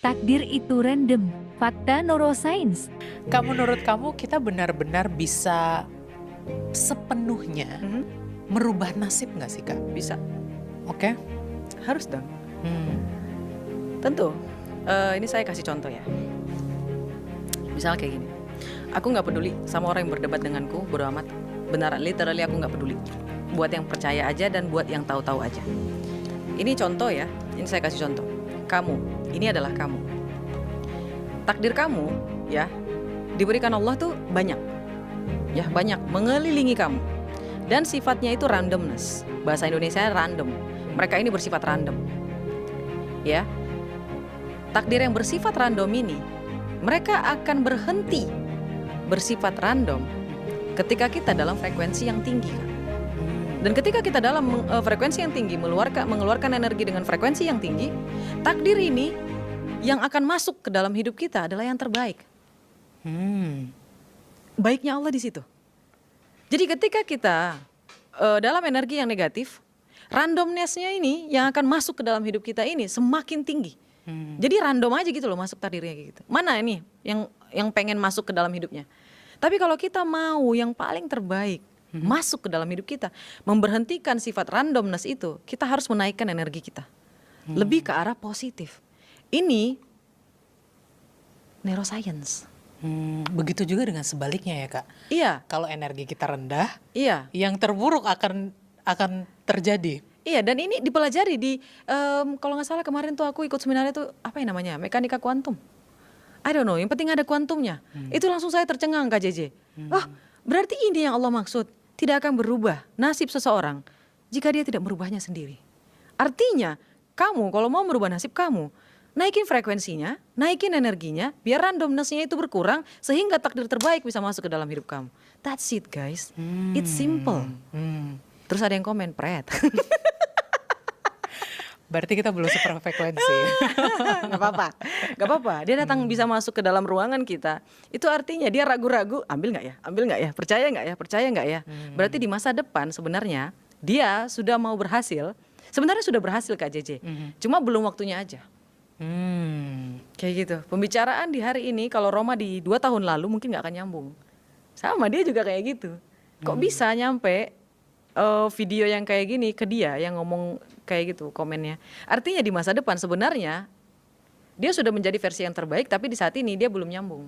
Takdir itu random, fakta neuroscience. Menurut kamu kita benar-benar bisa sepenuhnya Mhm, merubah nasib nggak sih Kak? bisa, Oke. harus dong. Hmm. Tentu. Ini saya kasih contoh ya. Misalnya kayak gini. Aku nggak peduli sama orang yang berdebat denganku, bodo amat. Beneran, literally aku nggak peduli. Buat yang percaya aja dan buat yang tahu-tahu aja. Ini contoh ya. Ini saya kasih contoh. Kamu, ini adalah kamu. Takdir kamu, ya, diberikan Allah tuh banyak. Ya, banyak mengelilingi kamu. Dan sifatnya itu randomness. Bahasa Indonesia random. Mereka ini bersifat random. Ya. Takdir yang bersifat random ini, mereka akan berhenti bersifat random ketika kita dalam frekuensi yang tinggi, Kak. Dan ketika kita dalam frekuensi yang tinggi, mengeluarkan energi dengan frekuensi yang tinggi, takdir ini yang akan masuk ke dalam hidup kita adalah yang terbaik. Baiknya Allah di situ. Jadi ketika kita dalam energi yang negatif, randomness-nya ini yang akan masuk ke dalam hidup kita ini semakin tinggi. Jadi random aja gitu loh masuk takdirnya gitu. Mana ini yang pengen masuk ke dalam hidupnya. Tapi kalau kita mau yang paling terbaik masuk ke dalam hidup kita, memberhentikan sifat randomness itu, kita harus menaikkan energi kita. Lebih ke arah positif. Ini neuroscience. Begitu juga dengan sebaliknya ya Kak. Iya, Kalau energi kita rendah, iya. yang terburuk akan terjadi. Iya, dan ini dipelajari di kalau nggak salah kemarin tuh aku ikut seminarnya tuh apa yang namanya mekanika kuantum. I don't know, yang penting ada kuantumnya. Itu langsung saya tercengang Kak JJ. Oh, berarti ini yang Allah maksud. Tidak akan berubah nasib seseorang jika dia tidak merubahnya sendiri. Artinya, kamu kalau mau merubah nasib kamu, naikin frekuensinya, naikin energinya, biar randomness-nya itu berkurang sehingga takdir terbaik bisa masuk ke dalam hidup kamu. That's it guys. It's simple. Terus ada yang komen, Pret. Berarti kita belum sefrekuensi. Gak apa-apa, gak apa-apa. Dia datang bisa masuk ke dalam ruangan kita. Itu artinya dia ragu-ragu, ambil nggak ya, ambil nggak ya, percaya nggak ya, percaya nggak ya. Berarti di masa depan sebenarnya dia sudah mau berhasil. Sebenarnya sudah berhasil Kak JJ. Cuma belum waktunya aja. Kayak gitu. Pembicaraan di hari ini kalau Roma di 2 tahun lalu mungkin nggak akan nyambung. Sama dia juga kayak gitu. Kok bisa nyampe video yang kayak gini ke dia yang ngomong kayak gitu komennya. Artinya di masa depan sebenarnya dia sudah menjadi versi yang terbaik tapi di saat ini dia belum nyambung.